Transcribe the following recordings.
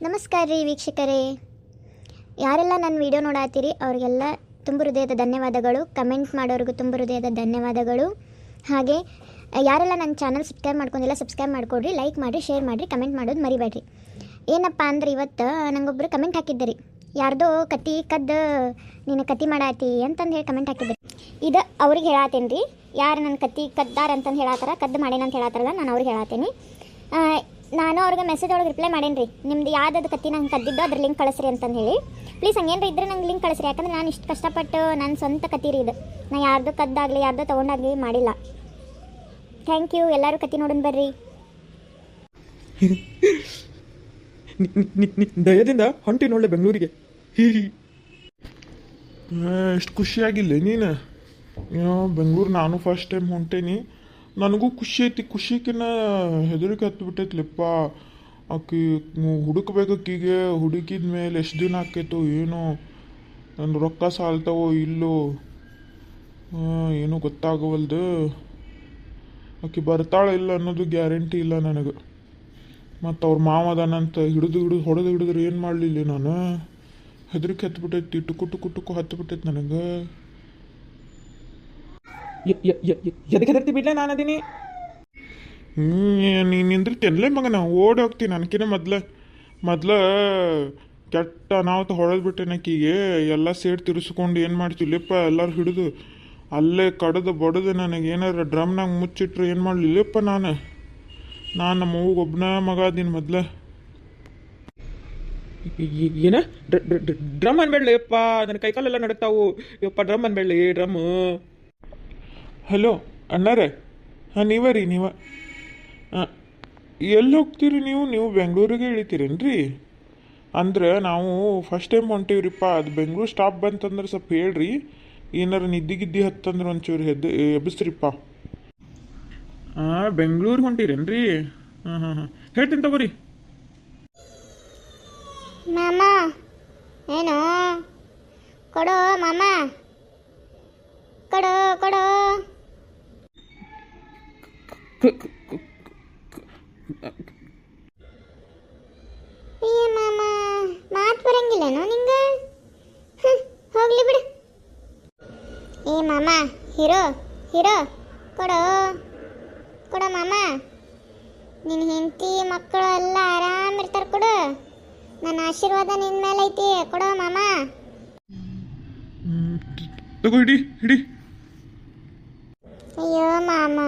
ನಮಸ್ಕಾರ ರೀ ವೀಕ್ಷಕರೇ, ಯಾರೆಲ್ಲ ನನ್ನ ವಿಡಿಯೋ ನೋಡಾತೀರಿ ಅವರಿಗೆಲ್ಲ ತುಂಬ ಹೃದಯದ ಧನ್ಯವಾದಗಳು. ಕಮೆಂಟ್ ಮಾಡೋರಿಗೂ ತುಂಬ ಹೃದಯದ ಧನ್ಯವಾದಗಳು. ಹಾಗೆ ಯಾರೆಲ್ಲ ನನ್ನ ಚಾನಲ್ ಸಬ್ಸ್ಕ್ರೈಬ್ ಮಾಡ್ಕೊಂಡಿಲ್ಲ ಸಬ್ಸ್ಕ್ರೈಬ್ ಮಾಡಿಕೊಡ್ರಿ, ಲೈಕ್ ಮಾಡಿರಿ, ಶೇರ್ ಮಾಡಿರಿ, ಕಮೆಂಟ್ ಮಾಡೋದು ಮರಿಬೇಡ್ರಿ. ಏನಪ್ಪ ಅಂದ್ರೆ ಇವತ್ತು ನಂಗೊಬ್ಬರು ಕಮೆಂಟ್ ಹಾಕಿದ್ದೀರಿ, ಯಾರ್ದೋ ಕತ್ತಿ ಕದ್ದು ನೀನು ಕತ್ತಿ ಮಾಡಾತಿ ಅಂತಂದು ಹೇಳಿ ಕಮೆಂಟ್ ಹಾಕಿದ್ದೀರಿ. ಇದು ಅವ್ರಿಗೆ ಹೇಳಾತೇನೆ ರೀ, ಯಾರು ನನ್ನ ಕತ್ತಿ ಕದ್ದಾರ ಅಂತಂದು ಹೇಳತ್ತಾರ, ಕದ್ದು ಮಾಡೇನ ಅಂತ ಹೇಳತ್ತಾರಲ್ಲ, ನಾನು ಅವ್ರಿಗೆ ಹೇಳಾತೀನಿ. ನಾನು ಅವ್ರಿಗೆ ಮೆಸೇಜ್ ಒಳಗೆ ರಿಪ್ಲೈ ಮಾಡೇನಿ ರೀ, ನಿಮ್ದು ಯಾವ್ದು ಕತ್ತಿ ನಂಗೆ ಕದ್ದಿದ್ದು ಅದ್ರ ಲಿಂಕ್ ಕಳಿಸ್ರಿ ಅಂತಂದು ಹೇಳಿ. ಪ್ಲೀಸ್ ಹಂಗೇನ್ರಿ ಇದ್ರೆ ನಂಗೆ ಲಿಂಕ್ ಕಳಿಸ್ರಿ, ಯಾಕಂದ್ರೆ ನಾನು ಇಷ್ಟು ಕಷ್ಟಪಟ್ಟು ನನ್ನ ಸ್ವಂತ ಕತ್ತಿ ರೀ ಇದು, ನಾನು ಯಾರ್ದು ಕದ್ದಾಗಲಿ ಯಾರ್ದು ತೊಗೊಂಡಾಗಲಿ ಮಾಡಿಲ್ಲ. Thank you. ಎಲ್ಲರೂ ಕತ್ತಿ ನೋಡೋಣ ಬರ್ರಿ. ದಯದಿಂದ ಹೊಂಟಿ ನೋಡ್ಲೆ ಬೆಂಗಳೂರಿಗೆ. ಎಷ್ಟು ಖುಷಿಯಾಗಿಲ್ಲ ನೀನು? ಬೆಂಗಳೂರು ನಾನು ಫಸ್ಟ್ ಟೈಮ್ ಹೊಂಟೇನಿ, ನನಗೂ ಖುಷಿ ಐತಿ. ಖುಷಿಕಿನ್ನ ಹೆದರಿಕೆ ಹತ್ಬಿಟ್ಟೈತ್ಲಿಪ್ಪ. ಆಕಿ ಹುಡುಕ್ಬೇಕೀಗೆ, ಹುಡುಕಿದ ಮೇಲೆ ಎಷ್ಟು ದಿನ ಆಕೈತೋ ಏನೋ, ನನ್ನ ರೊಕ್ಕ ಸಾಲ್ತಾವೋ ಇಲ್ಲೋ ಏನೂ ಗೊತ್ತಾಗವಲ್ದು. ಆಕಿ ಬರ್ತಾಳೆ ಇಲ್ಲ ಅನ್ನೋದು ಗ್ಯಾರಂಟಿ ಇಲ್ಲ ನನಗೆ. ಮತ್ತು ಅವ್ರ ಮಾವದಾನಂತ ಹಿಡಿದು ಹೊಡೆದು ಏನು ಮಾಡಲಿಲ್ಲ ನಾನು. ಹೆದರಿಕೆ ಹತ್ಬಿಟ್ಟೈತಿ, ಟುಕು ಹತ್ಬಿಟ್ಟೈತಿ ನನಗೆ. ಎದಕ್ಕೆ ಹೆದರ್ತಿ ಬಿಡ್ಲೆ, ನಾನು ಅದೀನಿ. ನೀನು ನಿಂದಿರ್ತೀನಲ್ಲೇ ಮಗನ, ಓಡಿ ಹೋಗ್ತೀನಿ. ನನಕಿನ ಮೊದ್ಲ ಕೆಟ್ಟ ಅನಾಹುತ ಹೊಡೆದ್ಬಿಟ್ಟೆನಕೀಗೆ. ಎಲ್ಲ ಸೇರಿ ತಿರ್ಸ್ಕೊಂಡು ಏನು ಮಾಡ್ತಿಲ್ಲಪ್ಪ, ಎಲ್ಲರೂ ಹಿಡಿದು ಅಲ್ಲೇ ಕಡ್ದು ಬಡ್ದು ನನಗೆ ಏನಾರ ಡ್ರಮ್ನಾಗ ಮುಚ್ಚಿಟ್ರು ಏನು ಮಾಡಲಿಲ್ಲಪ್ಪ. ನಾನು ನಮ್ಮ ಒಬ್ಬನ ಮಗ ಅದೀನಿ ಮೊದ್ಲ. ಏನ ಡ್ರಮ್ ಅನ್ಬೇಡ್ಲಿ ಯಪ್ಪ, ನನ್ನ ಕೈಕಾಲೆಲ್ಲ ನಡುತ್ತಾವು ಯಪ್ಪ. ಡ್ರಮ್ ಅನ್ಬೇಡ್ಲಿ, ಡ್ರಮ್. ಹಲೋ ಅಣ್ಣಾರೇ, ಹಾಂ ನೀವ ಎಲ್ಲಿ ಹೋಗ್ತೀರಿ ನೀವು ಬೆಂಗಳೂರಿಗೆ ಇಳಿತೀರೇನ್ರಿ? ಅಂದ್ರೆ ನಾವು ಫಸ್ಟ್ ಟೈಮ್ ಹೊಂಟೀವ್ರಿಪ್ಪ. ಅದು ಬೆಂಗಳೂರು ಸ್ಟಾಪ್ ಬಂತಂದ್ರೆ ಸ್ವಲ್ಪ ಹೇಳ್ರಿ, ಏನಾರ ನಿದ್ದಿ ಹತ್ತಂದ್ರೆ ಒಂಚೂರು ಎಬ್ಬಿಸ್ರಿಪ್ಪ. ಬೆಂಗಳೂರಿಗೆ ಹೊಂಟೀರೇನ್ರಿ? ಹಾಂ ಹೇಳ್ತೀನಿ ತಗೋರಿ. ಮಾಮ ಏನು ಕೊಡೋ, ಮಾಮ ಕೊಡೋ. ಅಯ್ಯ ಮಾಮ, ಮಾತು ಬರಂಗಿಲ್ಲನೋ ನಿಂಗೆ? ಹೋಗ್ಲಿ ಬಿಡು. ಏ ಮಾಮ, ಹೀರೋ ಕೊಡೋ ಮಾಮ. ನಿನ್ನ ಹೆಂಡತಿ ಮಕ್ಕಳು ಎಲ್ಲ ಆರಾಮಿರ್ತಾರೆ, ಕೊಡು. ನನ್ನ ಆಶೀರ್ವಾದ ನಿನ್ನ ಮೇಲೆ ಐತಿ, ಕೊಡೋ ಮಾಮ. ತಗೋ ಹಿಡಿ. ಅಯ್ಯೋ ಮಾಮ,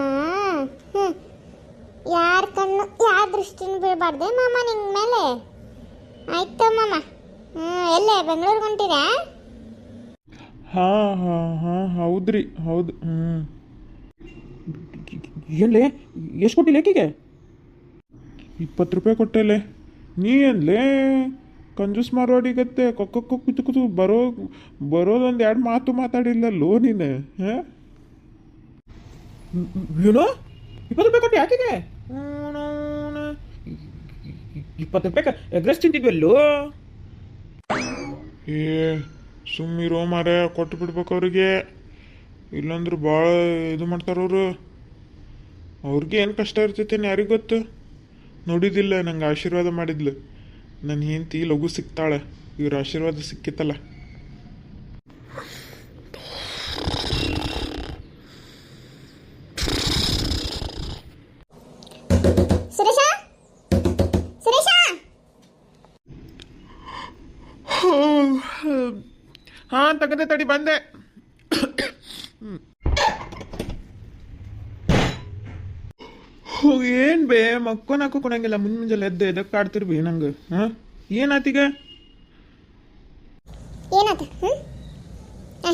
ಯಾರ ಕಣ್ಣು ಯಾರ ದೃಷ್ಟಿನೂ ಬೀಳಬಾರ್ದೆ ಮಾಮ ನಿನ್ನ ಮೇಲೆ. ಆಯ್ತು ಮಾಮ. ಎಲ್ಲೇ ಬೆಂಗಳೂರಿಗೆ ಹೊಂಟಿರಾ? ಹಾಂ ಹೌದ್ರಿ, ಹೌದು. ಎಲ್ಲೇ ಎಷ್ಟು ಕೊಟ್ಟಿಲ್ಲ ಆಕಿಗೆ? 20 ರೂಪಾಯಿ ಕೊಟ್ಟೆಲೆ. ನೀ ಏನ್ಲೇ ಕಂಜೂಸ್ ಮಾರೋಡಿಗತ್ತೆ ಕೊಕ್ಕೊ ಕೂತು ಬರೋದೊಂದು 2 ಮಾತು ಮಾತಾಡಿಲ್ಲಲ್ಲೋ ನೀನು. ಹಾಂ ಏನೋ 20 ರೂಪಾಯಿ ಕೊಟ್ಟು ಯಾಕಿಗೆ? 20 ರೂಪಾಯಿ ಎಗ್ರೆಸ್ ತಿಂತಿದ್ವಲ್ಲೋ. ಏ ಸುಮ್ಮಿರೋ ಮಾರ, ಕೊಟ್ಟು ಬಿಡ್ಬೇಕು ಅವ್ರಿಗೆ. ಇಲ್ಲಾಂದ್ರೆ ಭಾಳ ಇದು ಮಾಡ್ತಾರವ್ರು. ಅವ್ರಿಗೆ ಏನು ಕಷ್ಟ ಇರ್ತೈತೇನು ಯಾರಿಗೆ ಗೊತ್ತು. ನೋಡಿದಿಲ್ಲ, ನಂಗೆ ಆಶೀರ್ವಾದ ಮಾಡಿದ್ಲು. ನನ್ನ ಹೆಂಡತಿ ಲಘು ಸಿಗ್ತಾಳೆ, ಇವ್ರ ಆಶೀರ್ವಾದ ಸಿಕ್ಕಿತ್ತಲ್ಲ. ಹಾಂ ತಗದೆ ತಡಿ, ಬಂದೆ. ಏನು ಬೇ ಮಕ್ಕೋನಾಕು ಕೊಡಂಗಿಲ್ಲ, ಮುಂಜಾನೆ ಎದ್ದು ಎದಕ್ಕೆ ಆಡ್ತಿರ್ ಬೇ ನಂಗೆ. ಹಾಂ ಏನಾತೀಗ? ಏನಾತ?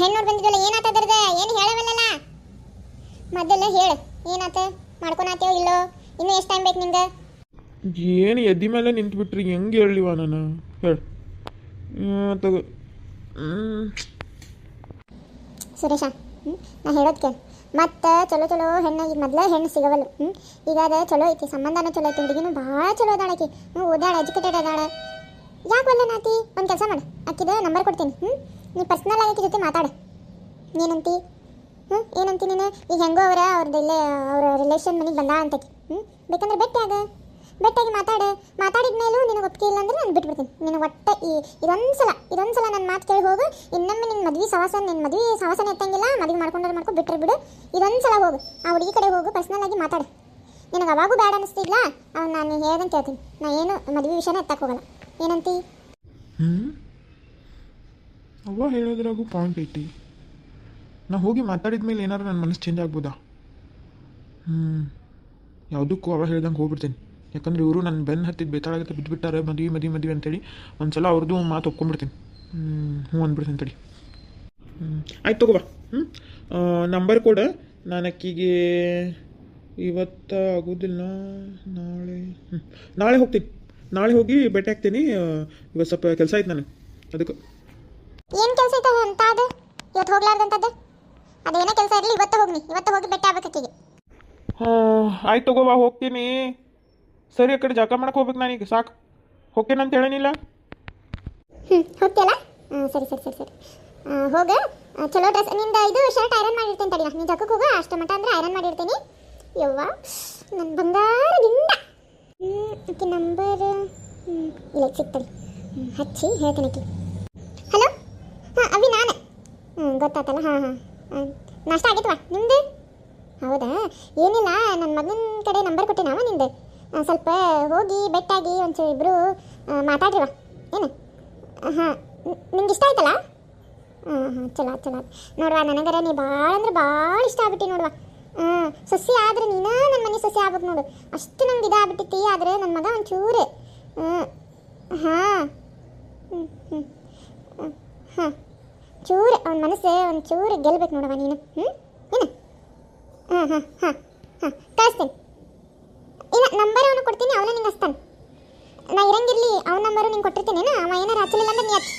ಹೆಣ್ಣೋರು ಬಂದಿದ್ದಲ್ಲ, ಏನಾತ ಅದ್ರದ? ಏನು ಹೇಳವಲ್ಲ ಮೊದಲ ಹೇಳು, ಏನಾತ? ಮಾಡ್ಕೊನಾತೇವೋ ಇಲ್ಲೋ? ಇನ್ನೂ ಎಷ್ಟು ಟೈಮ್ ಬೇಕು ನಿಂಗೆ? ಏನು ಎದ್ದಿ ಮೇಲೆ ನಿಂತ್ಬಿಟ್ರಿ, ಹೆಂಗೆ ಹೇಳಿವ ನಾನು? ಹೇಳು ತಗೋ. ಸುರೇಶ, ನಾ ಹೇಳೋದ್ಕೆ ಮತ್ತೆ ಚಲೋ ಹೆಣ್ಣಾಗಿ ಮೊದಲೇ ಹೆಣ್ಣು ಸಿಗವಲ್ಲ. ಈಗ ಅದು ಚಲೋ ಐತಿ, ಸಂಬಂಧನೂ ಚಲೋ ಐತಿ, ಹುಡುಗಿನೂ ಭಾಳ ಚಲೋ ಅದಾಳಕಿ, ಓದಾಳ, ಎಜುಕೇಟೆಡ್ ಅದಾಳ. ಯಾಕೆ ಒಳ್ಳೆ ನಾತಿ? ಒಂದು ಕೆಲಸ ಮಾಡು, ಆಕಿದ ನಂಬರ್ ಕೊಡ್ತೀನಿ. ನೀ ಪರ್ಸ್ನಲ್ ಆಗಿ ಆಕಿ ಜೊತೆ ಮಾತಾಡು. ಏನಂತಿ? ಏನಂತಿ ನೀನು? ಈಗ ಹೆಂಗೋ ಅವ್ರದ್ದು ಇಲ್ಲೇ ಅವ್ರ ರಿಲೇಷನ್ ಮನೆಗೆ ಬಂದಾಳ ಅಂತಕಿ. ಬೇಕಂದ್ರೆ ಭೇಟಿ ಆಗ. ಬೆಟ್ಟಾಗಿ ಮಾತಾಡಿದ ಮೇಲೂ ನಿನಗೆ ಒಪ್ಪಿಗೆ ಇಲ್ಲ ಅಂದ್ರೆ ನಾನು ಬಿಟ್ಬಿಡ್ತೀನಿ. ನಿನಗೆ ಒಟ್ಟ ಇದೊಂದು ಸಲ ನನ್ನ ಮಾತು ಕೇಳಿ ಹೋಗು. ಇನ್ನೊಮ್ಮೆ ನಿನ್ನ ಮದುವೆ ಸವಾಸನ ಎತ್ತಂಗಿಲ್ಲ. ಮದುವೆ ಮಾಡ್ಕೊಂಡ್ರೆ ಮಾಡ್ಕೊ, ಬಿಟ್ಟರೆ ಬಿಡು. ಇದೊಂದು ಸಲ ಹೋಗು, ಆ ಹುಡುಗಿ ಕಡೆ ಹೋಗು, ಪರ್ಸ್ನಲ್ ಆಗಿ ಮಾತಾಡು. ನಿನಗೆ ಅವಾಗೂ ಬೇಡ ಅನ್ನಿಸ್ತಿಲ್ಲ, ನಾನು ಹೇಳ್ದಂಗೆ ಕೇಳ್ತೀನಿ. ನಾ ಏನು ಮದುವೆ ವಿಷಯನ ಎತ್ತಕ್ಕೆ ಹೋಗಲ್ಲ. ಏನಂತಿ? ಅವ್ವ ಹೇಳೋದ್ರಾಗೂ ಪಾಯಿಂಟ್ ಐತಿ. ನಾ ಹೋಗಿ ಮಾತಾಡಿದ ಮೇಲೆ ಏನಾರು ನನ್ನ ಮನಸ್ಸು ಚೇಂಜ್ ಆಗ್ಬೋದಾ? ಯಾವುದಕ್ಕೂ ಅವ ಹೇಳ್ದಂಗೆ ಹೋಗ್ಬಿಡ್ತೀನಿ. ಯಾಕಂದ್ರೆ ಇವರು ನನ್ನ ಬೆನ್ನು ಹತ್ತಿದ್ದು ಬೇತಾಳಾಗತ್ತೆ ಬಿದ್ದುಬಿಟ್ಟಾರೆ ಮದುವೆ ಅಂತೇಳಿ ಒಂದ್ಸಲ ಅವ್ರದ್ದು ಮಾತು ಒಪ್ಕೊಂಡ್ಬಿಡ್ತೀನಿ. ಹ್ಞೂ ಅಂದ್ಬಿಡ್ತೀನಿ ತಡಿ. ಆಯ್ತು ತಗೋಬಾ. ನಂಬರ್ ಕೊಡ. ನಾನು ಅಕ್ಕಿಗೆ ಇವತ್ತು ಆಗೋದಿಲ್ಲ, ನಾಳೆ ಹೋಗ್ತೀನಿ. ನಾಳೆ ಹೋಗಿ ಭೇಟಿ ಆಗ್ತೀನಿ. ಇವತ್ತು ಸ್ವಲ್ಪ ಕೆಲಸ ಆಯ್ತು ನನಗೆ, ಅದಕ್ಕೆ. ಏನು ಕೆಲಸ ಐತೆ ಅಂತ ಅದು ಇವತ್ತು ಹೋಗ್ಲಾರ್ದಂಥದ್ದು? ಅದೇನೇ ಕೆಲಸ ಇರಲಿ, ಇವತ್ತು ಹೋಗಿ ಭೇಟಿ ಆಗ್ಬೇಕು ಆಕೆಗೆ. ಆಯ್ತು ತಗೋಬಾ, ಹೋಗ್ತೀನಿ. ಸರಿ, ಆ ಕಡೆ ಜಳಕ ಮಾಡಕ್ಕೆ ಹೋಗ್ಬೇಕು ನಾನೀಗ. ಸಾಕು, ಹೋಗ್ತೇನಂತ ಹೇಳೇನಿಲ್ಲ. ಹೋಗ್ತಿಯಲ್ಲ? ಸರಿ ಹೋಗ. ಚಲೋ ಡ್ರೆಸ್ ನಿಂದ ಇದು ಶರ್ಟ್ ಐರನ್ ಮಾಡಿರ್ತೀನಿ ತಡಿ. ನೀನು ಜಕ್ಕಕ್ಕೆ ಹೋಗ, ಅಷ್ಟು ಮಟ್ಟ ಅಂದರೆ ಐರನ್ ಮಾಡಿರ್ತೀನಿ. ಯವ್ವ, ನನ್ನ ಬಂಗಾರದಿಂದ. ಆಕೆ ನಂಬರ್ ಇಲ್ಲ ಸಿಗ್ತದೆ. ಹಚ್ಚಿ ಹೇಳ್ತೀನಿ ಆಕೆ. ಹಲೋ, ಅವಿ ನಾನು. ಗೊತ್ತಾತಲ್ಲ. ನಾಷ್ಟ ಆಗಿತ್ವಾ ನಿಂದು? ಹೌದಾ? ಏನಿಲ್ಲ, ನನ್ನ ಮಗನ ಕಡೆ ನಂಬರ್ ಕೊಟ್ಟಿನಾವ ನಿಂದು. ಸ್ವಲ್ಪ ಹೋಗಿ ಬೆಟ್ಟಾಗಿ ಒಂಚೂರು ಇಬ್ಬರು ಮಾತಾಡ್ರಿವ ಏನು. ನಿಂಗೆ ಇಷ್ಟ ಆಯ್ತಲ್ಲ? ಚಲೋ ನೋಡುವ. ನನಗರ ನೀ ಭಾಳ ಅಂದ್ರೆ ಭಾಳ ಇಷ್ಟ ಆಗ್ಬಿಟ್ಟು ನೋಡುವ. ಸೊಸೆ ಆದ್ರೆ ನೀನು ನನ್ನ ಮನೆ ಸೊಸೆ ಆಗ್ಬೇಕು ನೋಡು. ಅಷ್ಟು ನಂಗೆ ಇದಾಗ್ಬಿಟ್ಟಿತಿ. ಆದರೆ ನನ್ನ ಮಗ ಒಂಚೂರು ಚೂರು ಅವನ ಮನಸ್ಸು ಒಂಚೂರು ಗೆಲ್ಬೇಕು ನೋಡವ ನೀನು. ಏನು? ಕಳಿಸ್ತೀನಿ. ಇಲ್ಲ, ನಂಬರ್ ಅವನು ಕೊಡ್ತೀನಿ, ಅವನೇ ನಿಂಗೆ ಹಚ್ತಾನೆ. ನಾ ಇರಂಗಿರಲಿ, ಅವನ ನಂಬರು ನಿಂಗೆ ಕೊಟ್ಟಿರ್ತೀನಿ. ಅವ ಏನಾರು ಹಚ್ಚಲಿಲ್ಲ ಅಂದ್ರೆ ನೀ ಹಚ್ಚಿ.